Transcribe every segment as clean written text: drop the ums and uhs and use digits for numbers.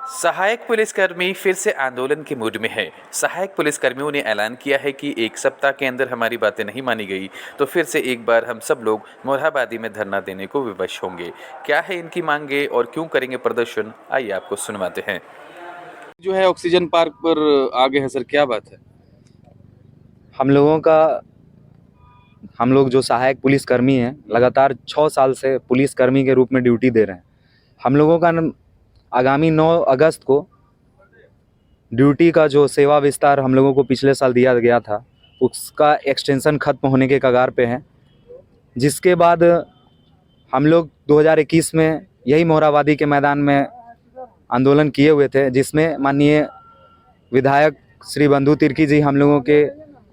सहायक पुलिसकर्मी फिर से आंदोलन के मूड में है। सहायक पुलिसकर्मियों ने ऐलान किया है कि एक सप्ताह के अंदर हमारी बातें नहीं मानी गई तो फिर से एक बार हम सब लोग मोरहाबादी में धरना देने को विवश होंगे। क्या है इनकी मांगे और क्यों करेंगे प्रदर्शन, आइए आपको सुनवाते हैं। जो है ऑक्सीजन पार्क पर आगे है सर, क्या बात है? हम लोग जो सहायक पुलिसकर्मी हैं लगातार 6 साल से पुलिसकर्मी के रूप में ड्यूटी दे रहे हैं। हम लोगों का आगामी 9 अगस्त को ड्यूटी का जो सेवा विस्तार हम लोगों को पिछले साल दिया गया था उसका एक्सटेंशन ख़त्म होने के कगार पे है, जिसके बाद हम लोग 2021 में यही मोरहाबादी के मैदान में आंदोलन किए हुए थे, जिसमें माननीय विधायक श्री बंधु तिर्की जी हम लोगों के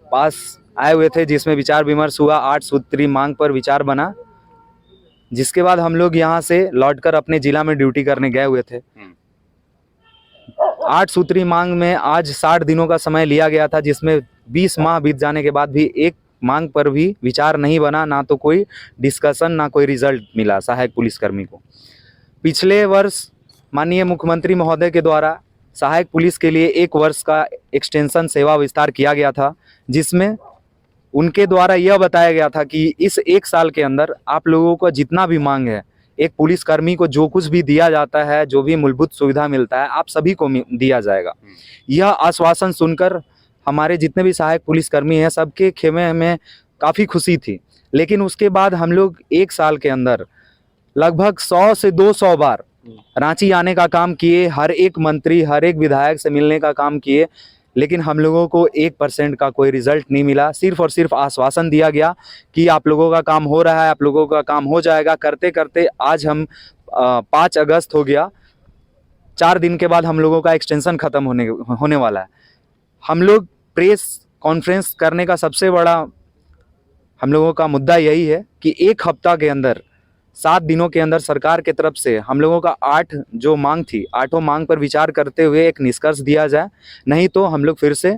पास आए हुए थे, जिसमें विचार विमर्श हुआ। 8 सूत्री मांग पर विचार बना, जिसके बाद हम लोग यहाँ से लौटकर अपने ज़िला में ड्यूटी करने गए हुए थे। 8 सूत्री मांग में आज 60 दिनों का समय लिया गया था, जिसमें 20 माह बीत जाने के बाद भी एक मांग पर भी विचार नहीं बना, ना तो कोई डिस्कशन, ना कोई रिजल्ट मिला सहायक पुलिसकर्मी को। पिछले वर्ष माननीय मुख्यमंत्री महोदय के द्वारा सहायक पुलिस के लिए 1 वर्ष का एक्सटेंशन सेवा विस्तार किया गया था, जिसमें उनके द्वारा यह बताया गया था कि इस 1 साल के अंदर आप लोगों को जितना भी मांग है, एक पुलिसकर्मी को जो कुछ भी दिया जाता है, जो भी मूलभूत सुविधा मिलता है, आप सभी को दिया जाएगा। यह आश्वासन सुनकर हमारे जितने भी सहायक पुलिसकर्मी हैं सबके खेमे में काफ़ी खुशी थी। लेकिन उसके बाद हम लोग 1 साल के अंदर लगभग 100 से 200 बार रांची आने का काम किए, हर एक मंत्री, हर एक विधायक से मिलने का काम किए, लेकिन हम लोगों को 1% का कोई रिजल्ट नहीं मिला। सिर्फ और सिर्फ आश्वासन दिया गया कि आप लोगों का काम हो रहा है, आप लोगों का काम हो जाएगा। करते करते आज हम 5 अगस्त हो गया, 4 दिन के बाद हम लोगों का एक्सटेंशन ख़त्म होने वाला है। हम लोग प्रेस कॉन्फ्रेंस करने का सबसे बड़ा हम लोगों का मुद्दा यही है कि 1 हफ्ता के अंदर, 7 दिनों के अंदर सरकार की तरफ से हम लोगों का 8 जो मांग थी, 8 मांग पर विचार करते हुए एक निष्कर्ष दिया जाए। नहीं तो हम लोग फिर से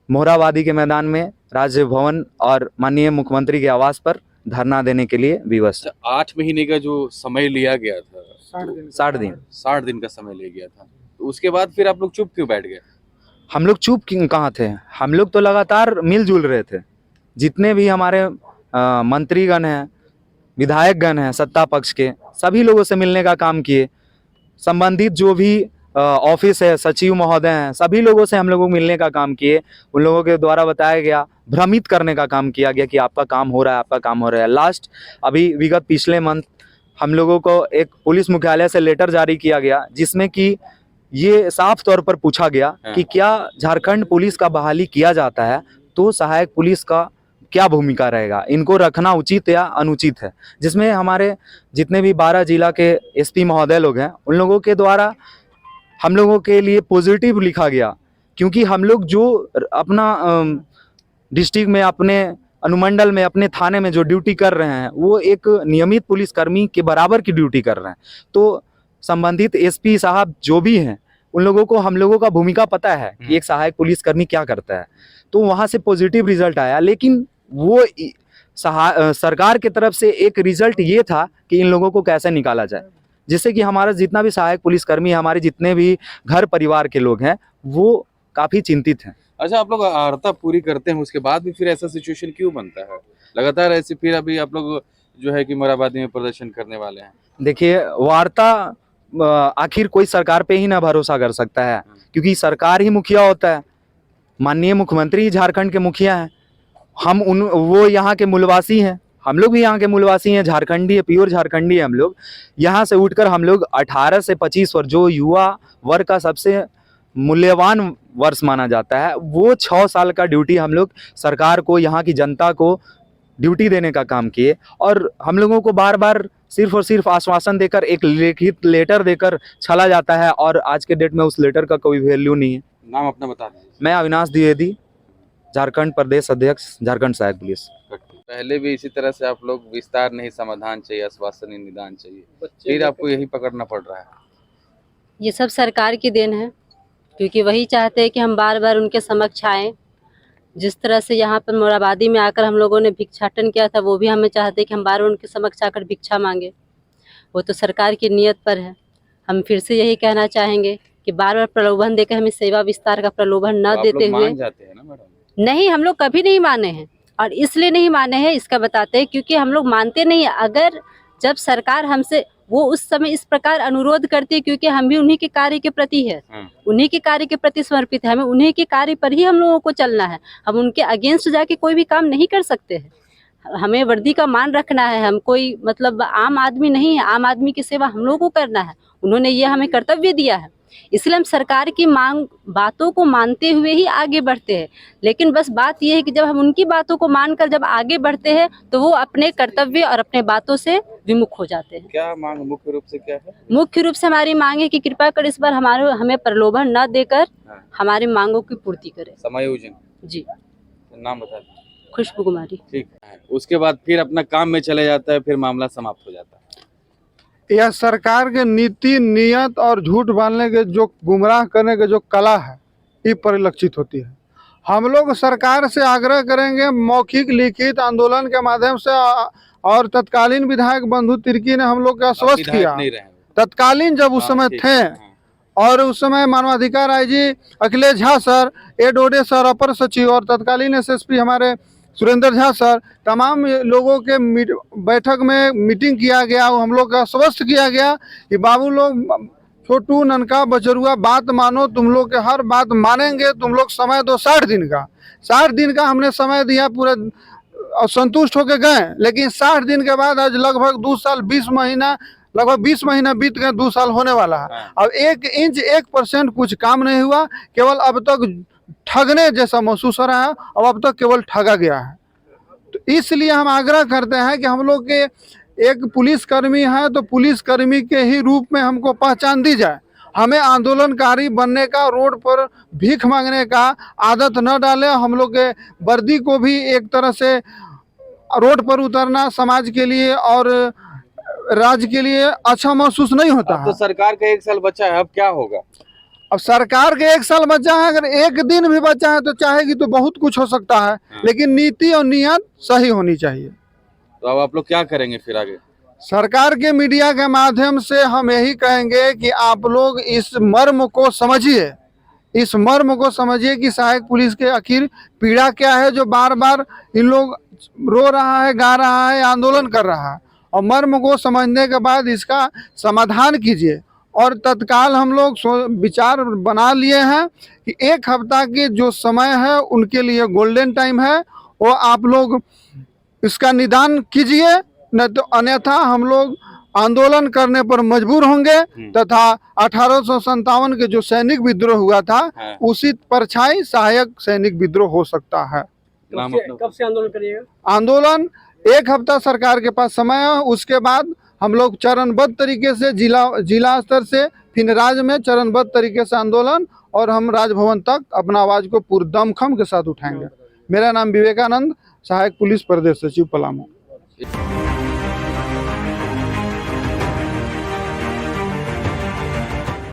मोरहाबादी के मैदान में राज्य भवन और माननीय मुख्यमंत्री के आवास पर धरना देने के लिए विवश। 8 महीने का जो समय लिया गया था, 60 दिन 60 दिन का समय लिया गया था, तो उसके बाद फिर आप लोग चुप क्यों बैठ गए? हम लोग चुप कहाँ थे, हम लोग तो लगातार मिलजुल रहे थे। जितने भी हमारे मंत्रीगण हैं, विधायकगण हैं सत्ता पक्ष के, सभी लोगों से मिलने का काम किए। संबंधित जो भी ऑफिस है, सचिव महोदय हैं, सभी लोगों से हम लोगों को मिलने का काम किए। उन लोगों के द्वारा बताया गया, भ्रमित करने का काम किया गया कि आपका काम हो रहा है, आपका काम हो रहा है। लास्ट अभी विगत पिछले मंथ हम लोगों को एक पुलिस मुख्यालय से लेटर जारी किया गया, जिसमें कि ये साफ तौर पर पूछा गया कि क्या झारखंड पुलिस का बहाली किया जाता है तो सहायक पुलिस का क्या भूमिका रहेगा, इनको रखना उचित या अनुचित है। जिसमें हमारे जितने भी 12 जिला के एसपी महोदय लोग हैं, उन लोगों के द्वारा हम लोगों के लिए पॉजिटिव लिखा गया, क्योंकि हम लोग जो अपना डिस्ट्रिक्ट में, अपने अनुमंडल में, अपने थाने में जो ड्यूटी कर रहे हैं, वो एक नियमित पुलिसकर्मी के बराबर की ड्यूटी कर रहे हैं। तो संबंधित एसपी साहब जो भी हैं, उन लोगों को हम लोगों का भूमिका पता है कि एक सहायक पुलिसकर्मी क्या करता है। तो वहाँ से पॉजिटिव रिजल्ट आया, लेकिन वो सरकार की तरफ से एक रिजल्ट ये था कि इन लोगों को कैसे निकाला जाए, जिससे कि हमारा जितना भी सहायक पुलिसकर्मी, हमारे जितने भी घर परिवार के लोग हैं, वो काफ़ी चिंतित हैं। अच्छा, आप लोग अर्हता पूरी करते हैं, उसके बाद भी फिर ऐसा सिचुएशन क्यों बनता है लगातार ऐसे? फिर अभी आप लोग जो है कि मोरहाबादी में प्रदर्शन करने वाले हैं। देखिए, वार्ता आखिर कोई सरकार पे ही ना भरोसा कर सकता है, क्योंकि सरकार ही मुखिया होता है। माननीय मुख्यमंत्री ही झारखंड के मुखिया हैं। वो यहाँ के मूलवासी हैं, हम लोग भी यहाँ के मूलवासी हैं, झारखंडी है, प्योर झारखंडी है हम लोग। यहाँ से उठकर हम लोग 18 से 25 वर्ष, जो युवा वर्ग का सबसे मूल्यवान वर्ष माना जाता है, वो 6 साल का ड्यूटी हम लोग सरकार को, यहाँ की जनता को ड्यूटी देने का काम किए। और हम लोगों को बार बार सिर्फ और सिर्फ आश्वासन देकर, एक लिखित लेटर देकर चला जाता है, और आज के डेट में उस लेटर का कोई वैल्यू नहीं है। नाम अपना बता दीजिए। मैं अविनाश द्विवेदी, झारखंड प्रदेश अध्यक्ष, झारखंड सहायक पुलिस। पहले भी इसी तरह से आप लोग विस्तार नहीं, समाधान चाहिए, आश्वासन नहीं, निदान चाहिए, फिर आपको यही पकड़ना पड़ रहा है। ये सब सरकार की देन है, क्योंकि वही चाहते हैं कि हम बार बार उनके समक्ष आएँ। जिस तरह से यहाँ पर मोरहाबादी में आकर हम लोगों ने भिक्षाटन किया था, वो भी हमें चाहते हैं कि हम बार बार उनके समक्ष आकर भिक्षा मांगे। वो तो सरकार की नीयत पर है। हम फिर से यही कहना चाहेंगे कि बार बार प्रलोभन देकर हमें सेवा विस्तार का प्रलोभन न तो आप देते लोग हुए। मान जाते हैं ना मैडम? नहीं, हम लोग कभी नहीं माने हैं, और इसलिए नहीं माने हैं इसका बताते हैं क्योंकि हम लोग मानते नहीं हैं। अगर जब सरकार हमसे वो उस समय इस प्रकार अनुरोध करती है, क्योंकि हम भी उन्हीं के कार्य के प्रति है, उन्हीं के कार्य के प्रति समर्पित है, हमें उन्हीं के कार्य पर ही हम लोगों को चलना है। हम उनके अगेंस्ट जाके कोई भी काम नहीं कर सकते हैं। हमें वर्दी का मान रखना है, हम कोई मतलब आम आदमी नहीं है, आम आदमी की सेवा हम लोगों को करना है। उन्होंने ये हमें कर्तव्य दिया है, इसलिए हम सरकार की मांग बातों को मानते हुए ही आगे बढ़ते हैं। लेकिन बस बात यह है कि जब हम उनकी बातों को मानकर जब आगे बढ़ते हैं तो वो अपने कर्तव्य और अपने बातों से विमुख हो जाते हैं। क्या मांग मुख्य रूप से क्या है? मुख्य रूप से हमारी मांग है कि कृपा कर इस बार हमें प्रलोभन न देकर हमारी मांगों की पूर्ति करें। समायोजन जी, नाम बता दीजिए। खुशबू कुमारी। ठीक है, उसके बाद फिर अपना काम में चले जाता है, फिर मामला समाप्त हो जाता है। यह सरकार के नीति नियत और झूठ बोलने के जो गुमराह करने के जो कला है ये परिलक्षित होती है। हम लोग सरकार से आग्रह करेंगे मौखिक लिखित आंदोलन के माध्यम से, और तत्कालीन विधायक बंधु तिर्की ने हम लोग को आश्वस्त किया, नहीं रहे तत्कालीन जब उस समय ठीक थे, है। और उस समय मानवाधिकार आईजी अखिलेश झा सर, ए डोडे सर अपर सचिव, और तत्कालीन एसएसपी हमारे सुरेंद्र झा सर, तमाम लोगों के बैठक में मीटिंग किया गया। हम लोग का आश्वस्त किया गया कि बाबू लोग, छोटू ननका बचरुआ, बात मानो, तुम लोग के हर बात मानेंगे, तुम लोग समय दो 60 दिन का। 60 दिन का हमने समय दिया, पूरे संतुष्ट होकर गए। लेकिन 60 दिन के बाद आज लगभग 2 साल 20 महीना, लगभग 20 महीना बीत गए, 2 साल होने वाला है। अब 1 इंच 1% कुछ काम नहीं हुआ, केवल अब तक ठगने जैसा महसूस हो रहा है, और अब तक केवल ठगा गया है। तो इसलिए हम आग्रह करते हैं कि हम लोग के एक पुलिसकर्मी है तो पुलिसकर्मी के ही रूप में हमको पहचान दी जाए। हमें आंदोलनकारी बनने का, रोड पर भीख मांगने का आदत न डालें। हम लोग के वर्दी को भी एक तरह से रोड पर उतरना समाज के लिए और राज्य के लिए अच्छा महसूस नहीं होता है। तो सरकार का 1 साल बचा है, अब क्या होगा? अब सरकार के 1 साल बचा है, अगर 1 दिन भी बचा है तो चाहेगी तो बहुत कुछ हो सकता है, लेकिन नीति और नियत सही होनी चाहिए। तो अब आप लोग क्या करेंगे फिर आगे? सरकार के मीडिया के माध्यम से हम यही कहेंगे कि आप लोग इस मर्म को समझिए, इस मर्म को समझिए कि सहायक पुलिस के आखिर पीड़ा क्या है, जो बार बार इन लोग रो रहा है, गा रहा है, आंदोलन कर रहा है। और मर्म को समझने के बाद इसका समाधान कीजिए। और तत्काल हम लोग विचार बना लिए हैं कि 1 हफ्ता के जो समय है उनके लिए गोल्डन टाइम है, वो आप लोग इसका निदान कीजिए, न तो अन्यथा हम लोग आंदोलन करने पर मजबूर होंगे। तथा 1857 के जो सैनिक विद्रोह हुआ था उसी परछाई सहायक सैनिक विद्रोह हो सकता है। कब से आंदोलन करिएगा? आंदोलन 1 हफ्ता सरकार के पास समय है, उसके बाद हम लोग चरणबद्ध तरीके से जिला स्तर से फिर राज्य में चरणबद्ध तरीके से आंदोलन, और हम राजभवन तक अपना आवाज को पूरे दमखम के साथ उठाएंगे। मेरा नाम विवेकानंद, सहायक पुलिस प्रदेश सचिव पलामू।